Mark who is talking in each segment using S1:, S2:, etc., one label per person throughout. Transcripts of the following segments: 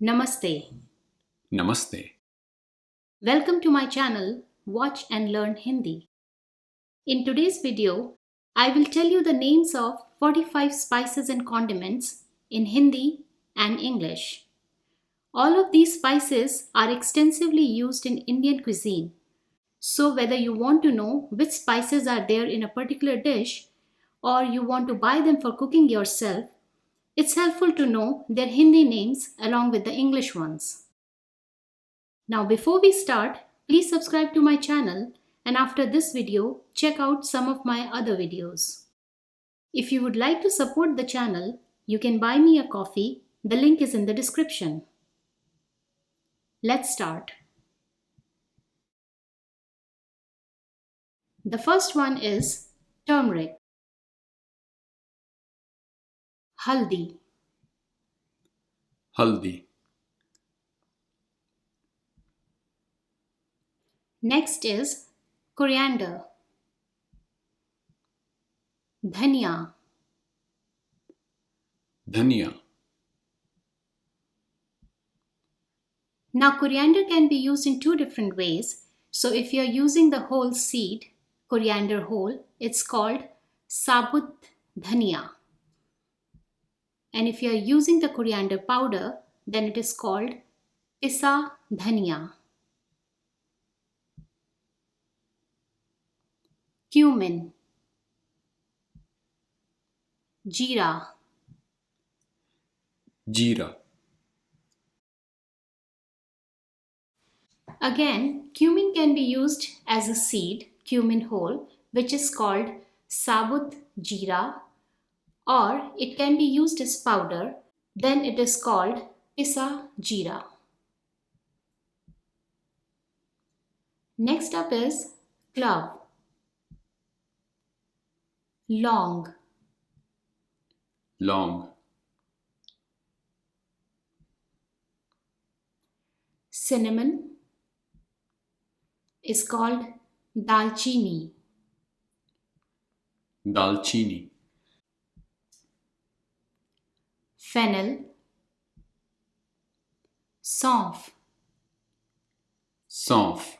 S1: Namaste.
S2: Namaste.
S1: Welcome to my channel, Watch and Learn Hindi. In today's video, I will tell you the names of 45 spices and condiments in Hindi and English. All of these spices are extensively used in Indian cuisine. So, whether you want to know which spices are there in a particular dish or you want to buy them for cooking yourself, it's helpful to know their Hindi names along with the English ones. Now before we start, please subscribe to my channel and after this video, check out some of my other videos. If you would like to support the channel, you can buy me a coffee. The link is in the description. Let's start. The first one is turmeric, haldi.
S2: Haldi.
S1: Next is coriander, dhania.
S2: Dhania.
S1: Now coriander can be used in two different ways. So if you're using the whole seed, coriander whole, it's called sabut dhania. And if you're using the coriander powder, then it is called pisa dhania. Cumin, jeera.
S2: Jeera.
S1: Again, cumin can be used as a seed, cumin whole, which is called sabut jeera, or it can be used as powder, then it is called pisa jeera. Next up is clove, long,
S2: Long.
S1: cinnamon is called dalchini,
S2: Dalchini.
S1: fennel, saunf,
S2: Saunf.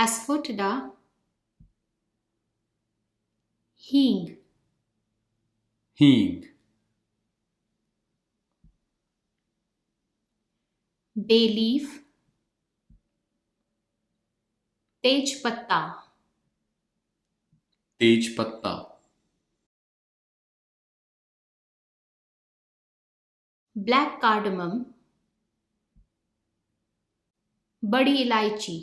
S1: asafoetida, hing,
S2: Hing.
S1: bay leaf, tej patta,
S2: Tej patta.
S1: black cardamom, badi ilaichi,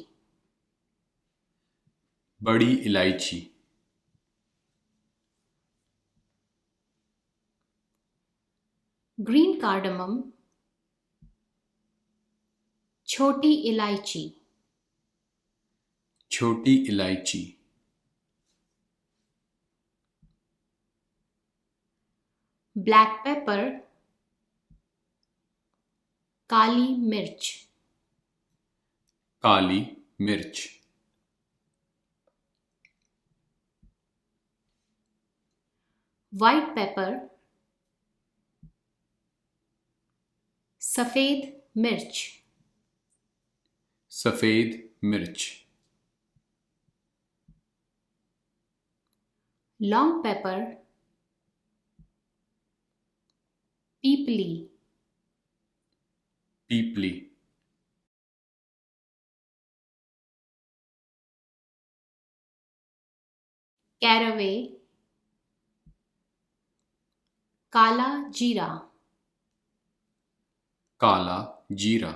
S2: Badi ilaichi.
S1: green cardamom, choti ilaichi,
S2: Choti ilaichi.
S1: black pepper, kali mirch,
S2: Kali mirch.
S1: white pepper, safed mirch,
S2: Safed mirch.
S1: long pepper, peepli,
S2: Peepli.
S1: caraway, kala jeera,
S2: Kala jeera.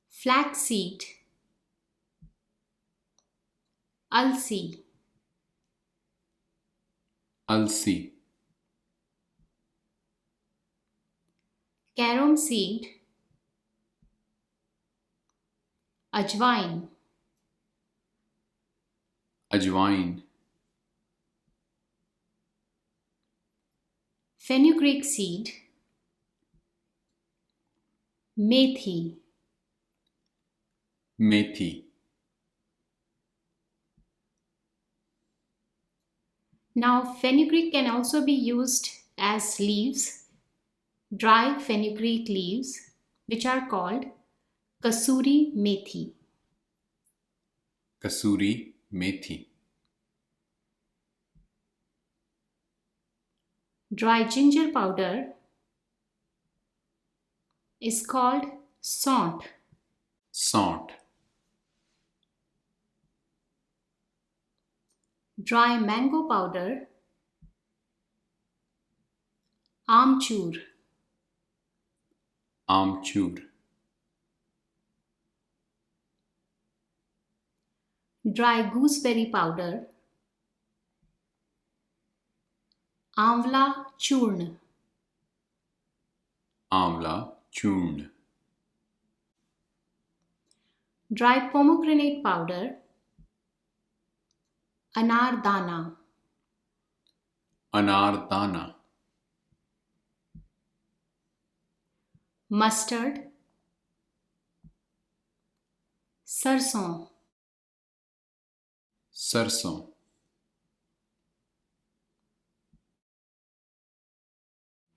S1: flaxseed, alsi,
S2: Alsi.
S1: carom seed, ajwain,
S2: Ajwain.
S1: fenugreek seed, methi,
S2: Methi.
S1: Now, fenugreek can also be used as leaves, dry fenugreek leaves, which are called kasuri methi.
S2: Kasuri methi.
S1: Dry ginger powder is called saunt.
S2: Saunt.
S1: Dry mango powder, amchur.
S2: Amchur.
S1: Dry gooseberry powder, amla churn.
S2: Amla churn.
S1: Dry pomegranate powder, anar dana.
S2: Anardana.
S1: Mustard, sarson.
S2: Sarson.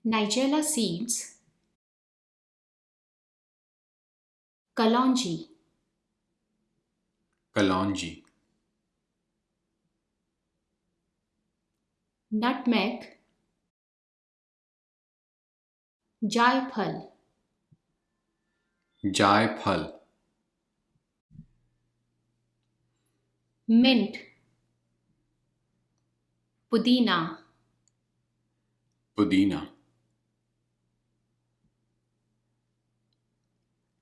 S1: Nigella seeds, kalonji.
S2: Kalonji.
S1: Nutmeg, jaipal.
S2: Jaipal.
S1: Mint, pudina.
S2: Pudina.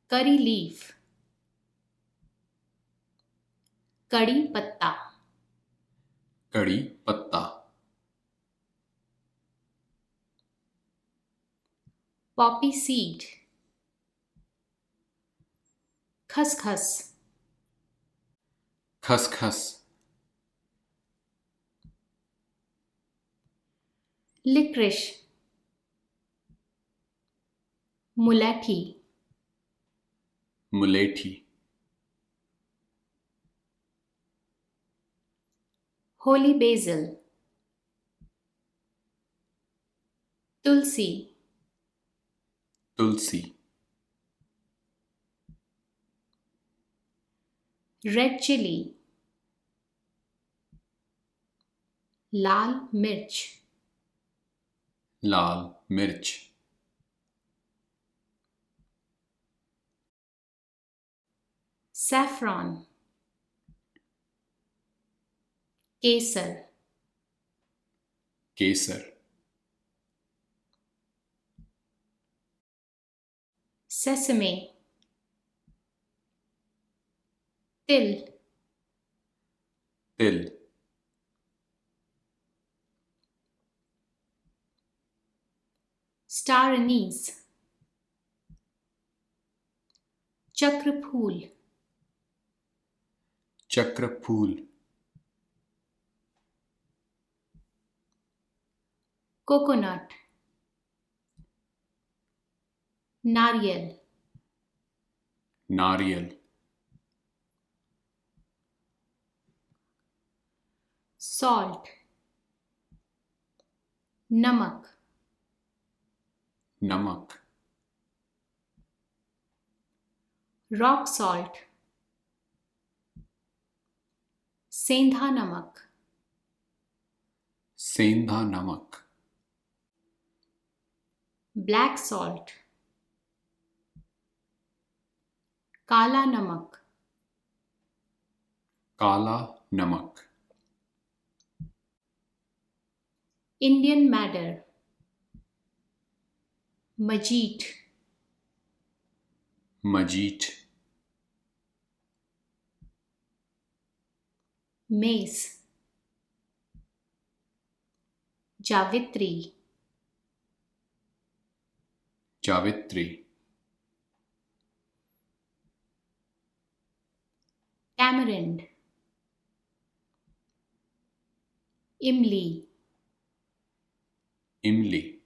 S1: Curry leaf, kadi patta.
S2: Kadi patta.
S1: Poppy seed, khaskhas.
S2: Khaskhas.
S1: Licorice, mulethi.
S2: Mulethi.
S1: Holy basil, tulsi.
S2: Tulsi.
S1: Red chili, lal mirch.
S2: Lal mirch.
S1: Saffron, kesar.
S2: Kesar.
S1: Sesame, til.
S2: Til.
S1: Star anise, chakraphool.
S2: Chakraphool.
S1: Coconut, nariyal.
S2: Nariyal.
S1: Salt, namak.
S2: Namak.
S1: Rock salt, sendha namak.
S2: Sendha namak.
S1: Black salt, kala namak.
S2: Kala namak.
S1: Indian madder, majit.
S2: Majit.
S1: Mace, javitri.
S2: Javitri.
S1: Tamarind, imli.
S2: Imli.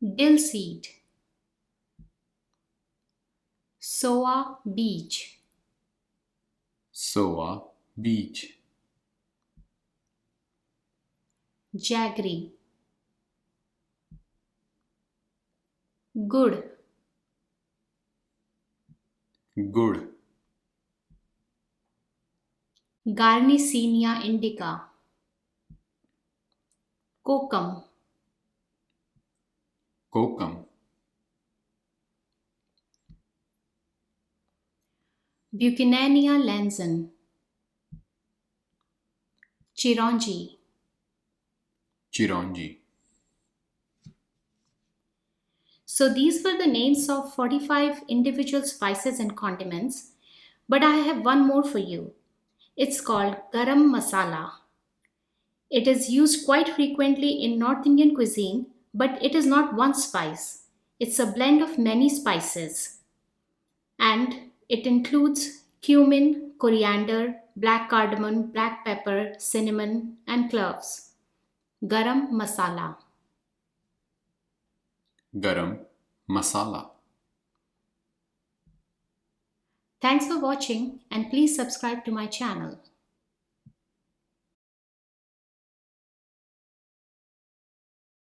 S1: Dill seed, soa beach.
S2: Soa beach.
S1: jaggery, gud,
S2: गुड़,
S1: Garnicenia indica, kokum,
S2: कोकम,
S1: Buchanania lanson, chironji.
S2: चिरौंजी.
S1: So these were the names of 45 individual spices and condiments, but I have one more for you. It's called Garam masala. It is used quite frequently in North Indian cuisine, but it is not one spice. It's a blend of many spices, and it includes cumin, coriander, black cardamom, black pepper, cinnamon, and cloves. Garam masala.
S2: गरम मसाला.
S1: Thanks for watching and please subscribe to my channel.